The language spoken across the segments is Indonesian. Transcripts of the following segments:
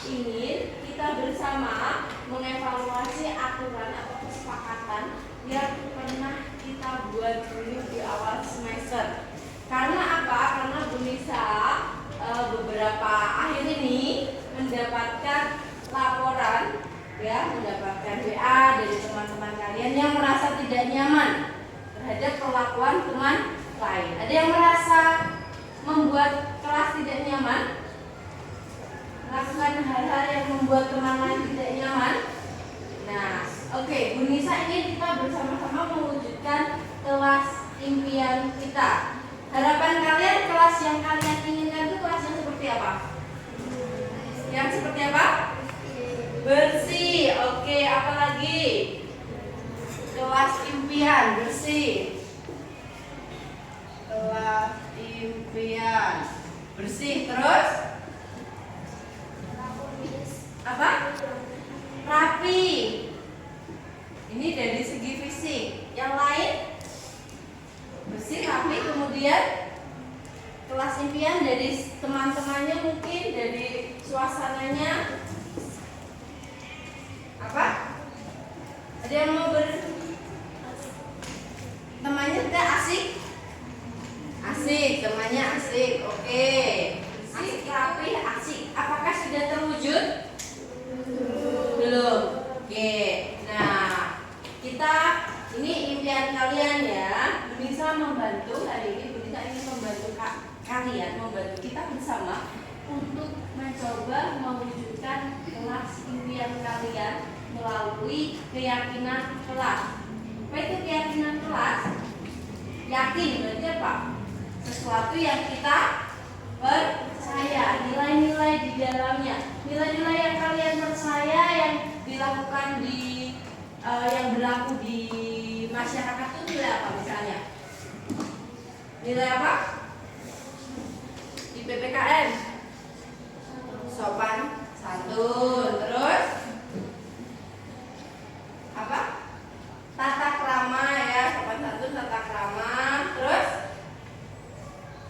ingin kita bersama mengevaluasi aturan atau kesepakatan yang pernah kita buat dulu di awal semester. Karena apa? Karena Bu Nisa beberapa akhir ini mendapatkan laporan, ya, mendapatkan WA dari teman-teman kalian yang merasa tidak nyaman terhadap perlakuan teman lain. Ada yang merasa membuat kelas tidak nyaman? Melakukan hal-hal yang membuat teman lain tidak nyaman? Nah, oke, Bu Nisa ingin kita bersama-sama mewujudkan kelas impian kita. Harapan kalian, kelas yang kalian inginkan itu kelas yang seperti apa? Yang seperti apa? Bersih. Oke, apa lagi? Kelas impian bersih. Kelas impian bersih. Terus apa? Rapi. Ini dari segi fisik. Yang lain? Bersih, rapi. Kemudian kelas impian dari teman-temannya, mungkin dari suasananya apa? Ada yang mau temannya tidak asik? Asik, temannya asik. Oke. Asik, rapi, asik. Apakah sudah terwujud? Belum. Oke. Nah, kita ini impian kalian ya. Bu Nisa membantu hari ini. Bu Nisa ingin membantu kalian, membantu kita bersama untuk mencoba mewujudkan kelas impian kalian melalui keyakinan kelas. Apa itu keyakinan kelas? Yakin berarti apa? Sesuatu yang kita percaya, nilai-nilai di dalamnya. Nilai-nilai yang kalian percaya yang dilakukan di yang berlaku di masyarakat itu nilai apa misalnya? Nilai apa? Di PPKN sopan santun. Terus apa? Tata krama ya, sopan santun, tata krama. Terus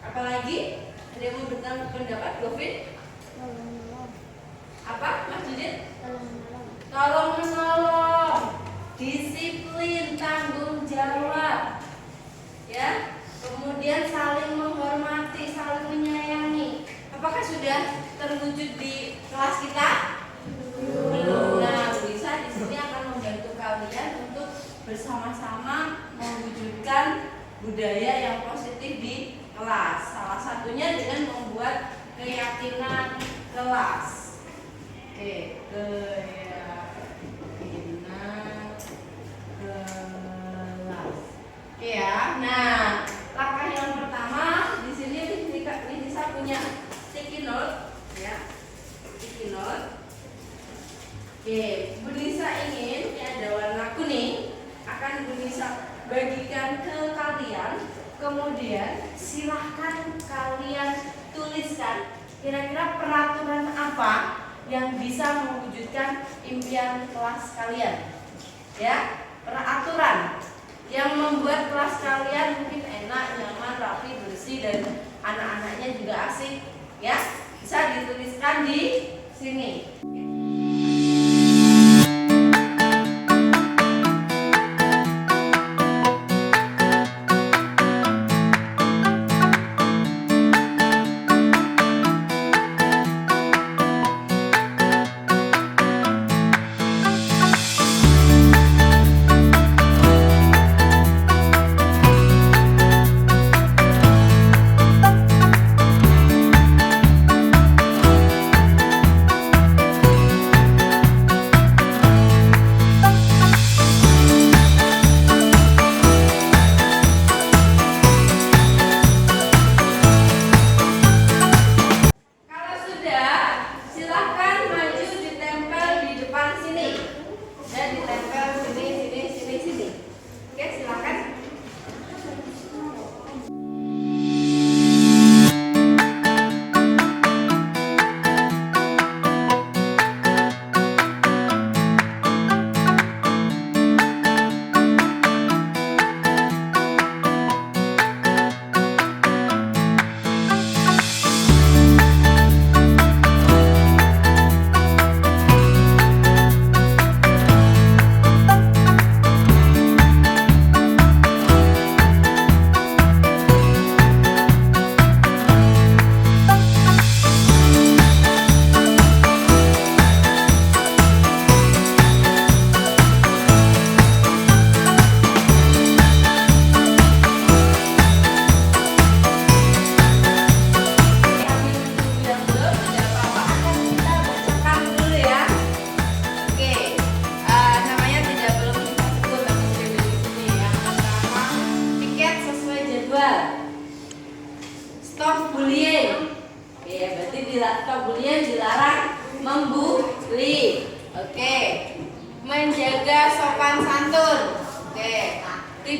apa lagi? Ada yang mau berpendapat? Govin? Apa Mas Didin? Tolong menolong, disiplin, tanggung jawab, ya. Kemudian saling menghormati, saling menyayangi. Apakah sudah terwujud di kelas kita? Belum. Nah, bisa di sini akan membantu kalian untuk bersama-sama mewujudkan budaya yang positif di kelas. Salah satunya dengan membuat keyakinan kelas. Oke, keyakinan kelas. Oke ya. Nah, langkah yang pertama di sini Nisa punya sticky note, ya. Sticky note. Oke, Bu Nisa ingin, ya, ada warna kuning, akan Bu Nisa bagikan ke kalian. Kemudian silahkan kalian tuliskan kira-kira peraturan apa yang bisa mewujudkan impian kelas kalian, ya. Peraturan yang membuat kelas kalian mungkin enak, nyaman, rapi, bersih, dan anak-anaknya juga asik, ya. Bisa dituliskan di sini.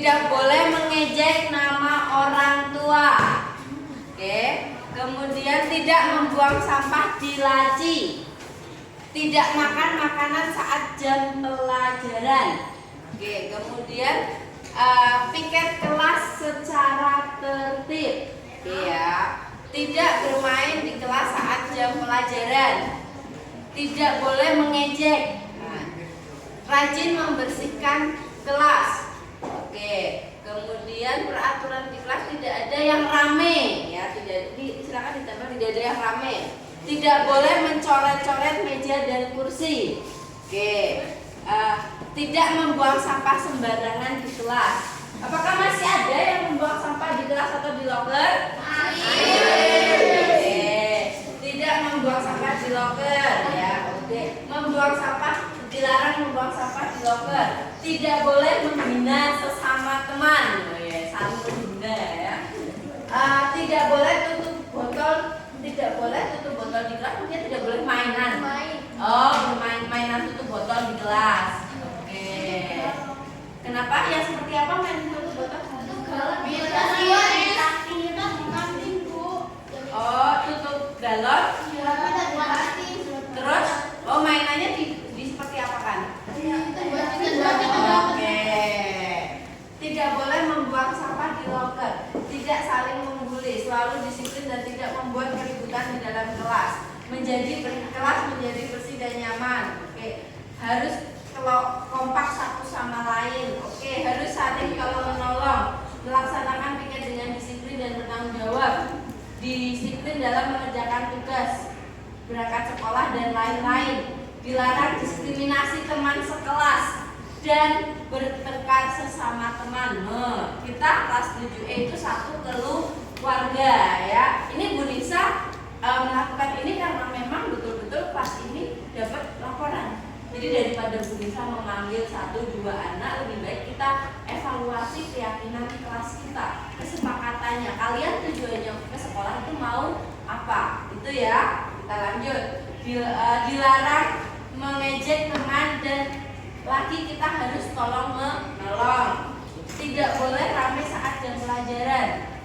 tidak boleh mengejek nama orang tua. Oke. Kemudian tidak membuang sampah di laci. Tidak makan makanan saat jam pelajaran. Oke, kemudian piket kelas secara tertib. Ya. Tidak bermain di kelas saat jam pelajaran. Tidak boleh mengejek. Rajin membersihkan kelas. Oke. Kemudian peraturan di kelas tidak ada yang rame, ya. Silakan ditambah tidak ada yang rame. Tidak boleh mencoret-coret meja dan kursi. Oke. Tidak membuang sampah sembarangan di kelas. Apakah masih ada yang membuang sampah di kelas atau di loker? Tidak membuang sampah di loker, ya. Oke. Membuang sampah dilarang membuang sampah di loker. Tidak boleh menghina sesama teman. Oh ya, saling menghina ya. Tidak boleh tutup botol. Tidak boleh tutup botol di kelas. Mungkin tidak boleh mainan. Oh, mainan tutup botol di kelas. Oke. Kenapa? Ya seperti apa main tutup botol? Oh, tutup galon. Terus, oh mainannya di seperti apa kan? Oke. Tidak boleh membuang sampah di loker. Tidak saling membuli, selalu disiplin dan tidak membuat keributan di dalam kelas. Kelas menjadi bersih dan nyaman. Oke. Harus kompak satu sama lain. Oke. Harus saling tolong menolong. Melaksanakan piket dengan disiplin dan bertanggung jawab. Disiplin dalam mengerjakan tugas, berangkat sekolah dan lain-lain. Dilarang diskriminasi teman sekelas dan bertengkar sesama teman. Kita kelas 7E itu satu keluarga, ya. Ini Bu Nisa melakukan ini karena memang betul-betul kelas ini dapat laporan. Jadi daripada Bu Nisa memanggil 1-2 anak, lebih baik kita evaluasi keyakinan kelas kita, kesepakatannya. Kalian tujuannya ke sekolah itu mau apa? Itu ya. Kita lanjut. Dilarang mengejek teman dan lagi kita harus tolong menolong. Tidak boleh rame saat jam pelajaran.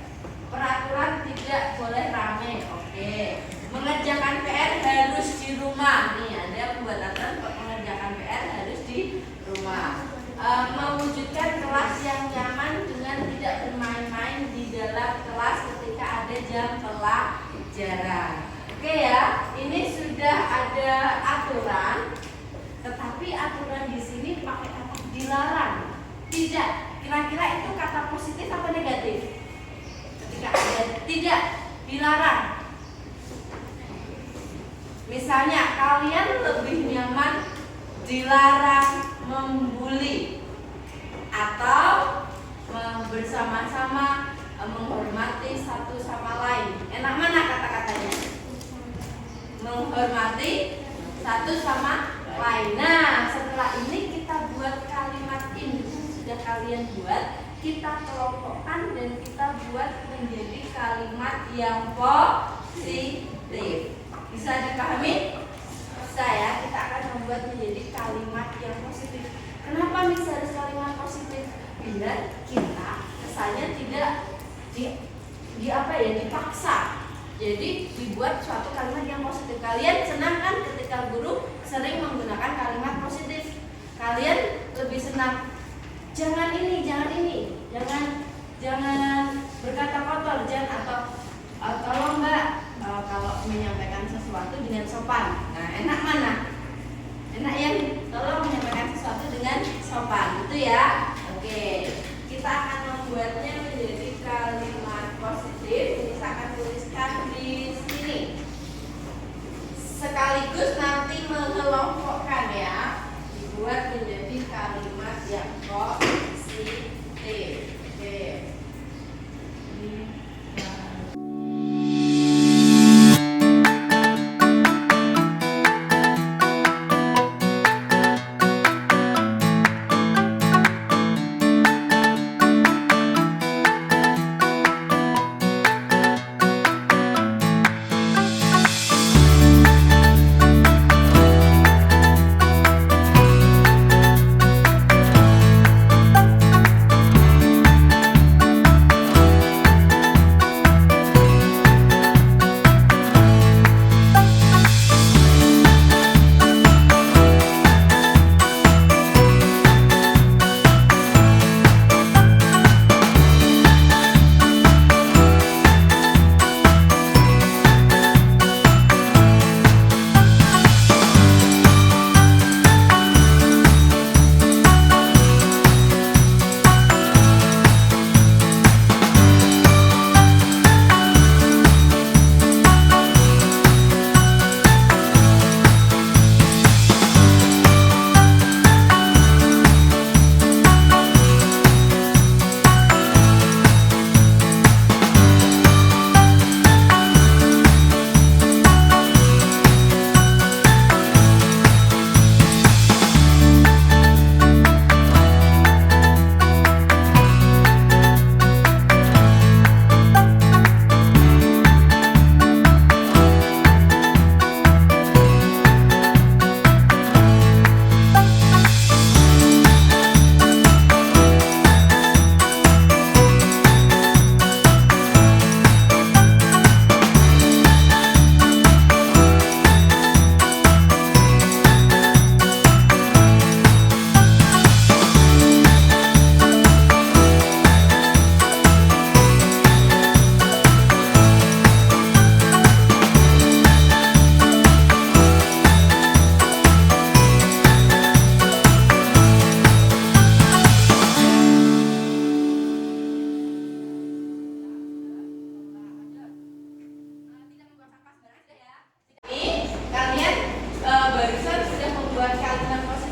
Peraturan tidak boleh rame. Oke. Mengerjakan PR harus di rumah. Nih ada membuat aturan mengerjakan PR harus di rumah. Mewujudkan kelas yang nyaman dengan tidak bermain-main di dalam kelas ketika ada jam pelajaran. Oke ya, ini sudah ada aturan, tetapi aturan di sini pakai kata dilarang. Tidak, kira-kira itu kata positif atau negatif? Ketika ada tidak, dilarang. Misalnya kalian lebih nyaman dilarang membuli atau bersama-sama menghormati satu sama lain. Enak mana kata-katanya? Menghormati satu sama lain. Nah, setelah ini kita buat kalimat ini. Sudah kalian buat, kita kelompokkan dan kita buat menjadi kalimat yang positif. Bisa dipahami? Bisa ya, kita akan membuat menjadi kalimat yang positif. Kenapa bisa harus kalimat positif? Biar kita kesannya tidak dipaksa. Jadi dibuat suatu kalimat yang positif. Kalian senang kan ketika guru sering menggunakan kalimat positif? Kalian lebih senang jangan ini, jangan berkata kotor, atau tolong Mbak kalau menyampaikan sesuatu dengan sopan. Nah, enak mana? Enak yang tolong menyampaikan sesuatu dengan sopan, itu ya. Oke, kita akan membuatnya menjadi kalimat positif. Ini saya akan tuliskan di sini. Sekaligus nanti mengelompokkan ya, dibuat menjadi kalimat yang positif. Oke.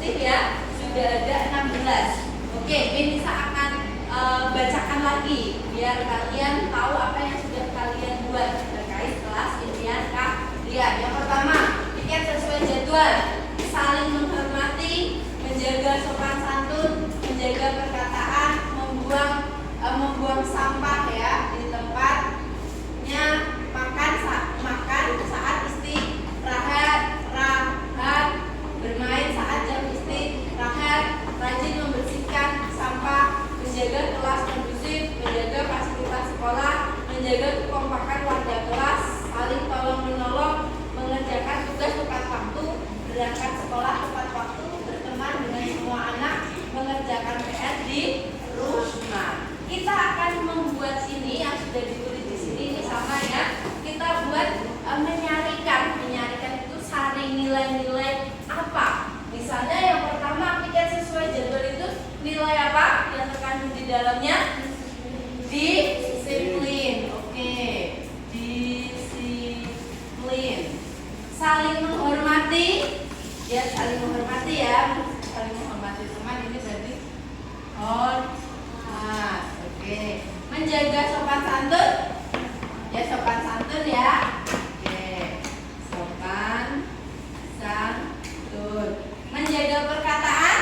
kondusif ya. Sudah ada 16. Oke, Nisa akan bacakan lagi biar kalian tahu apa yang sudah kalian buat terkait kelas impian kalian. Yang pertama, piket sesuai jadwal, saling menghormati, menjaga sopan santun, menjaga perkataan, membuang sampah ya di tempatnya, makan saat istirahat, bermain saat jam istirahat, rajin membersihkan sampah, menjaga kelas kondusif, menjaga fasilitas sekolah, menjaga kekompakan warga kelas, saling tolong menolong, mengerjakan tugas tepat waktu, berangkat sekolah tepat waktu, berteman dengan semua anak, mengerjakan PR di rumah. Kita akan membuat ini yang sudah ditulis di sini, ini sama ya. Kita buat menyarikan itu saring nilai-nilai apa. Misalnya yang pertama, piket sesuai jadwal itu nilai apa yang terkandung di dalamnya? Disiplin. Oke, disiplin. Saling menghormati, ya saling menghormati ya, saling menghormati teman ini berarti hormat. Oke, menjaga sopan santun, ya sopan santun ya. Oke, sopan santun. Menjaga perkataan,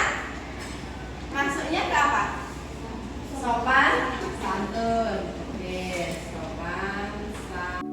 masuknya ke apa? Sopan santun. Oke, sopan santun.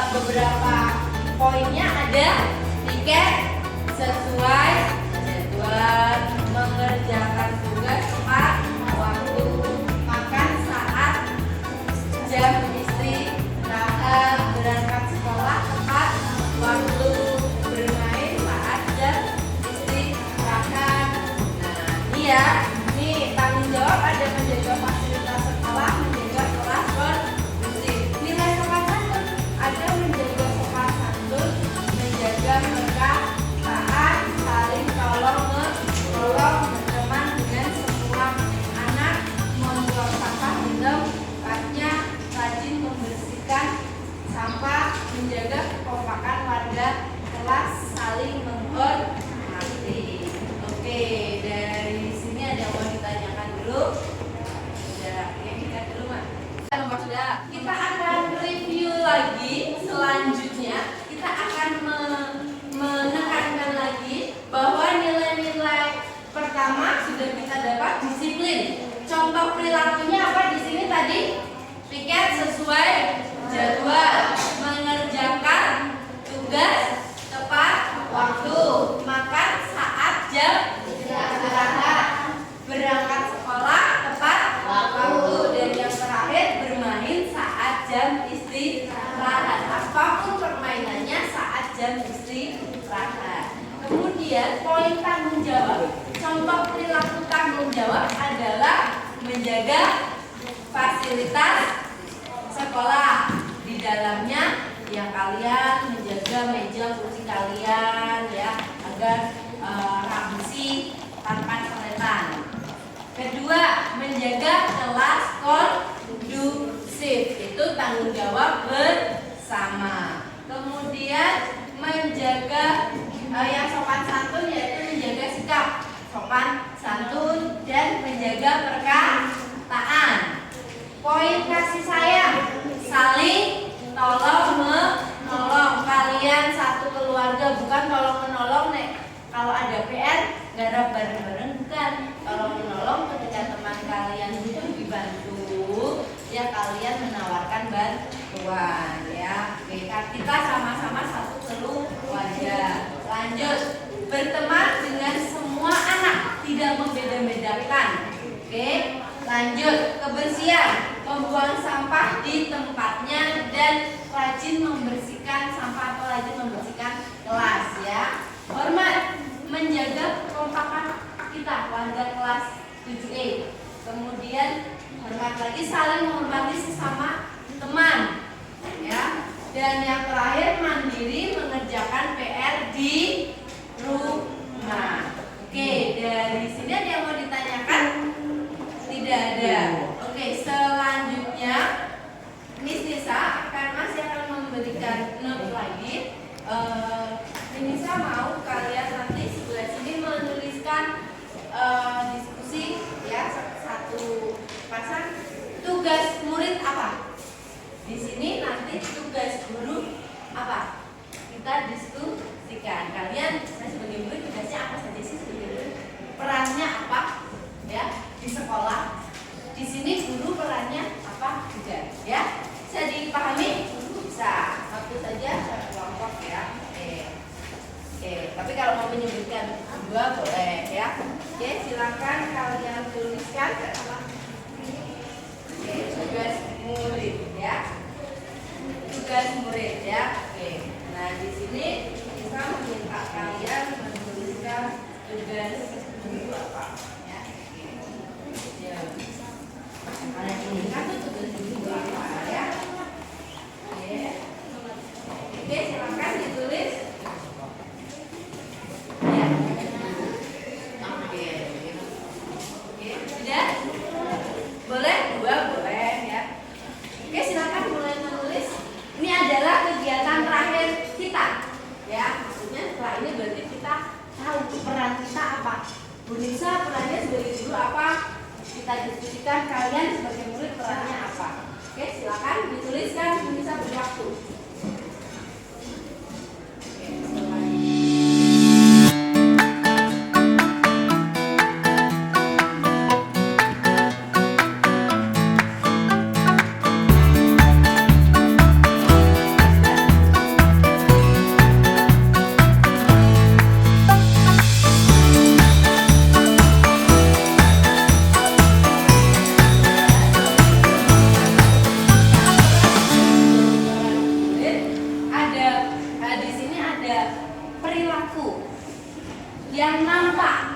Beberapa poinnya ada tiket sesuai jadwal, mengerjakan tugas tepat waktu, makan saat jam istirahat, berangkat sekolah tepat waktu, bermain saat jam istirahat. Nah, ini ya, ini tanggung jawab ada menjaga fasilitas sekolah, menjaga kelas kondusif. Nilai sopan santun ada menjaga sopan santun, menjaga perkataan, saling tolong menolong, berteman dengan semua anak, membuang sampah di tempatnya, rajin membersihkan sampah, menjaga dapat disiplin. Contoh perilakunya apa di sini tadi? Piket sesuai jadwal, mengerjakan tugas tepat waktu, makan saat jam istirahat, berangkat sekolah tepat waktu, dan yang terakhir bermain saat jam istirahat. Apapun permainannya saat jam istirahat. Kemudian poin tanggung jawab. Contoh perilaku tanggung jawab adalah menjaga fasilitas sekolah. Di dalamnya ya kalian menjaga meja kursi kalian ya agar bersih tanpa coretan. Kedua, menjaga kelas kondusif. Itu tanggung jawab bersama. Kemudian menjaga yang sopan santun, yaitu menjaga sikap sopan santun dan menjaga perkataan. Poin kasih sayang, saling tolong menolong. Kalian satu keluarga, bukan tolong menolong nek kalau ada PR garap bareng-bareng, bukan. Tolong menolong ketika teman kalian itu dibantu, ya kalian menawarkan bantuan ya. Oke, kita sama-sama satu keluarga. Lanjut, berteman dengan semua anak, tidak membeda-bedakan. Oke, lanjut, kebersihan, membuang sampah di tempatnya dan rajin membersihkan sampah atau rajin membersihkan kelas ya. Hormat, menjaga kekompakan kita warga kelas 7E. Kemudian hormat lagi, saling menghormati sesama teman ya. Dan yang terakhir, mandiri, mengerjakan PR di rumah. Oke, dari sini ada yang mau ditanyakan? Tidak ada. Oke, selanjutnya Miss Nisa masih akan memberikan note lagi. Miss Nisa mau kalian nanti sebelah sini menuliskan diskusi ya, satu pasang tugas murid apa. Di sini nanti tugas guru apa? Kita diskusikan. Kalian, saya sebagai murid tugasnya apa saja sih sebagai murid? Perannya apa? Ya, di sekolah. Di sini guru perannya apa juga? Ya, bisa dipahami? Bisa. Satu saja satu kelompok ya. Oke. Tapi kalau mau menyebutkan dua boleh ya. Oke, silakan kalian tuliskan. Oke, tugas murid ya. Tugas murid ya. Oke. Nah, di sini kita meminta kalian menuliskan tugas guru apa ya. Ya. Karena ini kan tugas guru apa ya. Oke. Oke, silakan ditulis. Ya. Oke. Oke, sudah? Boleh? Dua boleh ya. Oke, silakan mulai menulis. Ini adalah kegiatan terakhir kita ya. Maksudnya setelah ini berarti kita tahu peran kita apa. Bu Nisa perannya sebagai guru apa, kita diskusikan. Kalian sebagai murid perannya apa. Oke, silakan dituliskan. Bu Nisa berwaktu. Yang nampak,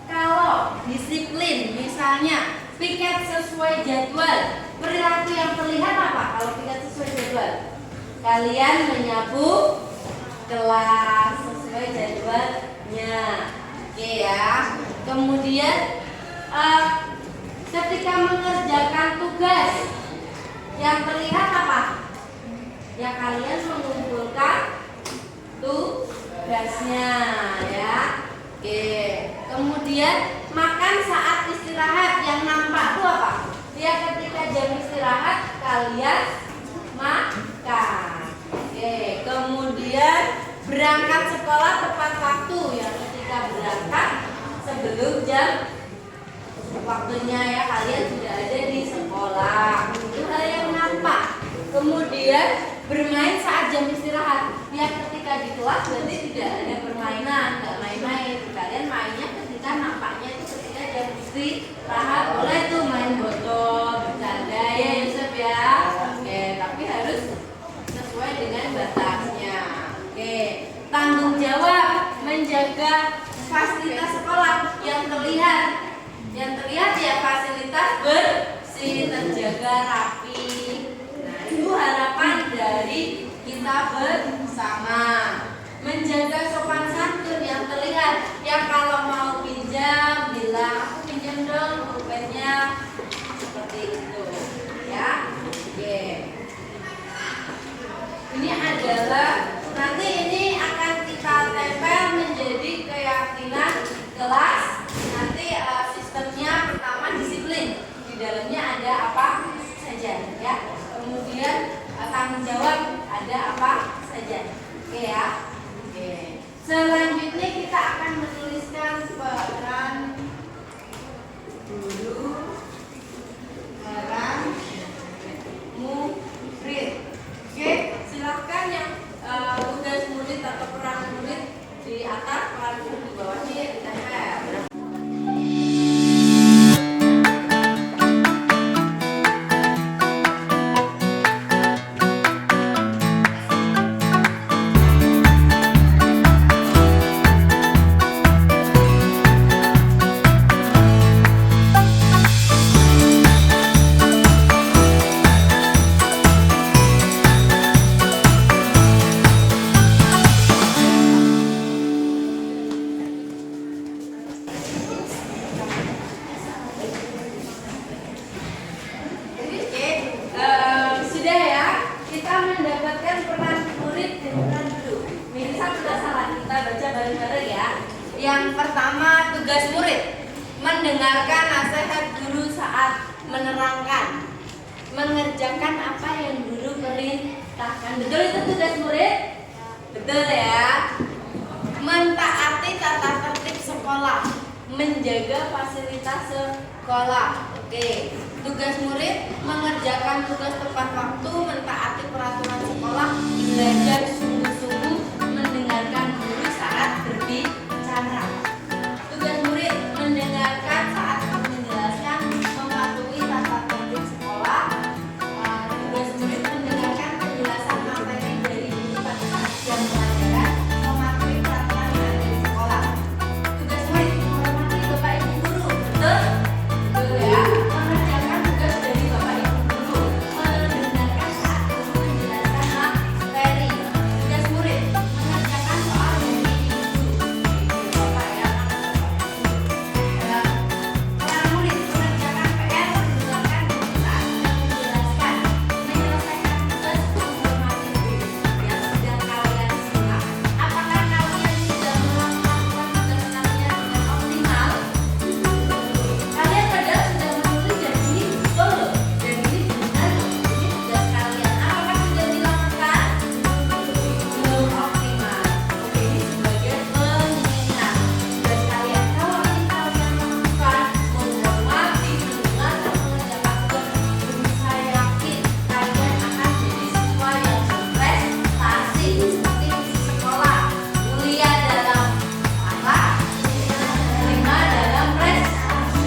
kalau disiplin, misalnya piket sesuai jadwal, perilaku yang terlihat apa? Kalau piket sesuai jadwal, kalian menyapu kelas sesuai jadwalnya, oke ya. Kemudian ketika mengerjakan tugas, yang terlihat apa? Ya kalian mengumpulkan tugasnya ya. Oke. Kemudian makan saat istirahat, yang nampak itu apa? Ya ketika jam istirahat kalian makan. Oke. Kemudian berangkat sekolah tepat waktu, ya ketika berangkat sebelum jam waktunya ya kalian sudah ada di sekolah. Itu hal yang nampak. Kemudian bermain saat jam istirahat. Ya ketika di kelas berarti tidak ada permainan, nggak main-main. Kalian mainnya ketika nampaknya itu ketika jam istirahat. Boleh tuh main botol, bercanda ya Yusuf ya. Oke, tapi harus sesuai dengan batasnya. Oke, tanggung jawab menjaga fasilitas sekolah yang terlihat. Yang terlihat ya fasilitas bersih, terjaga, rapi. Nah, itu harapan dari kita bersama. Menjaga sopan santun yang terlihat. Ya kalau mau pinjam bilang aku pinjam dong pulpennya, seperti itu ya. Oke. Ini adalah nanti ini akan kita tempel menjadi keyakinan kelas. Nanti sistemnya pertama disiplin, di dalamnya ada apa saja ya. Kemudian tanggung jawab ada apa saja. Oke ya. Oke. Selanjutnya kita akan menuliskan peran guru, peran murid. Oke, silakan yang tugas murid atau peran murid di atas, peran guru di bawahnya ditempel. Yang pertama, tugas murid mendengarkan nasihat guru saat menerangkan, mengerjakan apa yang guru perintahkan. Betul itu tugas murid? Betul ya. Mentaati tata tertib sekolah, menjaga fasilitas sekolah. Oke. Tugas murid mengerjakan tugas tepat waktu, mentaati peraturan sekolah, belajar sungguh-sungguh, mendengarkan guru saat berbicara. Tugas murid mendengarkan saat menjelaskan, mematuhi tata tertib sekolah. Tugas murid mendengarkan penjelasan materi dari guru pada saat jam pelajaran, mematuhi peraturan yang ada di sekolah. Tugas murid menghormati bapak ibu guru. Betul? Betul ya. Mengerjakan tugas dari bapak ibu guru, mendengarkan saat guru menjelaskan materi. Tugas murid mengerjakan soal dari ibu guru. Bapak ya. Peran murid mengerjakan PR, mendengarkan guru saat menjelaskan, menyelesaikan tugas, menghormati guru yang sedang kalian simak. Apakah kalian sudah melakukan tugas kalian dengan optimal? Kalian padahal sudah menulis dan ini betul loh, dan ini benar loh, ini tugas kalian. Apakah sudah dilakukan? Belum optimal. Oke, ini sebagai pengingat tugas kalian. Kalau ini kalian lakukan, menghormati, mendengarkan, mengerjakan tugas, saya yakin kalian akan jadi siswa yang berprestasi seperti di sekolah, mulia dalam akhlak, terima dalam prestasi.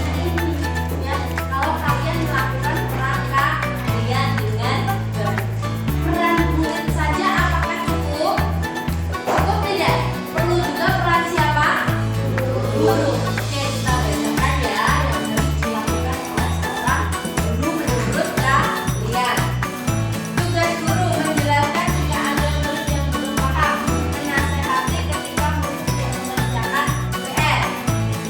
Ya, kalau kalian melakukan peran kalian dengan baik. Peran murid saja apakah cukup? Cukup tidak? Perlu juga peran siapa? Guru. Oke, kita bacakan ya yang harus dilakukan oleh seorang guru menurut kalian. Tugas guru menjelaskan jika ada murid yang belum paham, menasehati ketika murid tidak mengerjakan PR,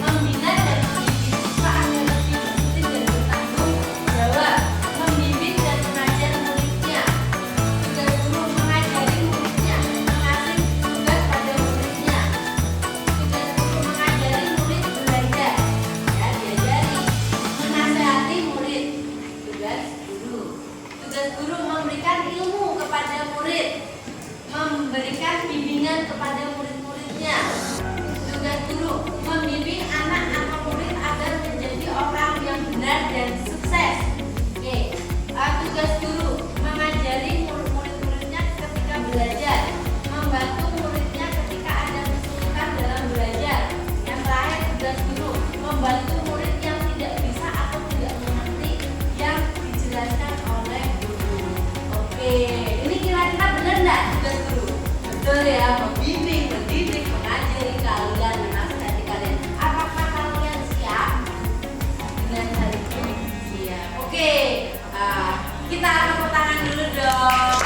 membina dan mendidik siswa agar lebih disiplin dan bertanggung jawab, membimbing dan mengajar muridnya. Tugas guru mengajari muridnya, mengasih tugas pada muridnya. Tugas guru mengajari murid belajar, ya diajari, menasehati murid. Tugas guru. Tugas guru memberikan ilmu kepada murid, memberikan bimbingan kepada murid-muridnya. Tugas guru membimbing anak atau murid agar menjadi orang betul ya, membimbing, mendidik, mengajari kalian, menasihati kalian. Apakah kalian siap dengan hal itu? Siap. Oke, kita tepuk tangan dulu dong.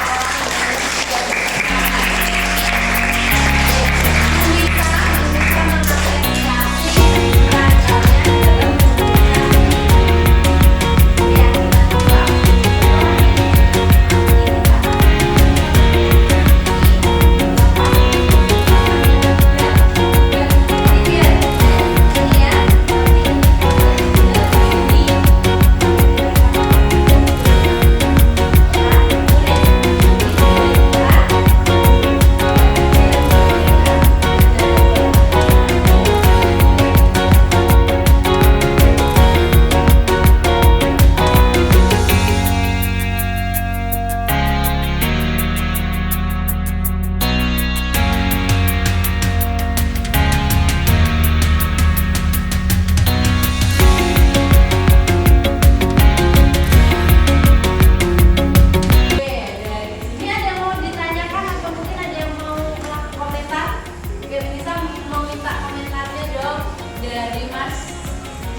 Dari Mas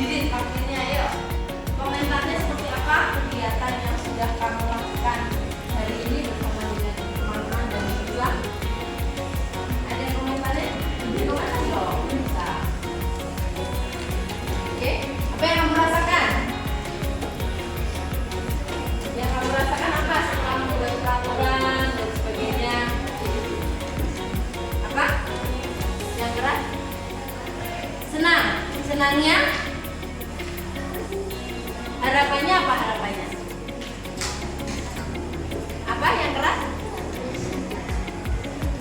Didit pastinya, ayo komentarnya seperti apa kegiatan yang sudah kamu lakukan hari ini bersama dengan teman-teman dan siswa. Ada yang komentarnya? Komentar dong, bisa. Oke, apa yang kamu rasakan? Yang kamu rasakan apa setelah membuat peraturan dan sebagainya? Apa? Yang keras? Senang. Senangnya? Harapannya apa harapannya? Apa yang keras?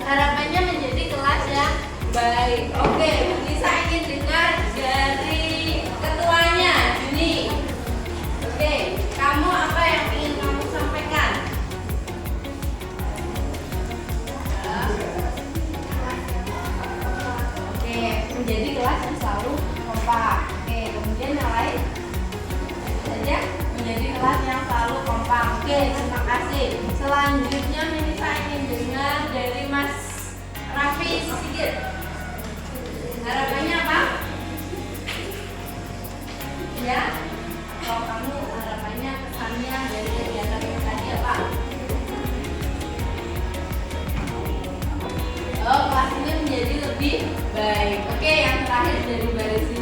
Harapannya menjadi kelas yang baik. Oke, Lisa ingin dengar dari ketuanya, Juni. Oke, kamu apa yang ingin kamu sampaikan? Oke, menjadi kelas yang selalu kompak. Oke, kemudian yang lain saja menjadi kelas yang selalu kompak. Oke, terima kasih. Selanjutnya Nisa ingin dengar dari Mas Raffi Sigit. Harapannya apa? Ya, kalau kamu harapannya kesannya dari kegiatan ini tadi apa? Oh, kelas ini menjadi lebih baik. Oke, yang terakhir dari Mbak Resi.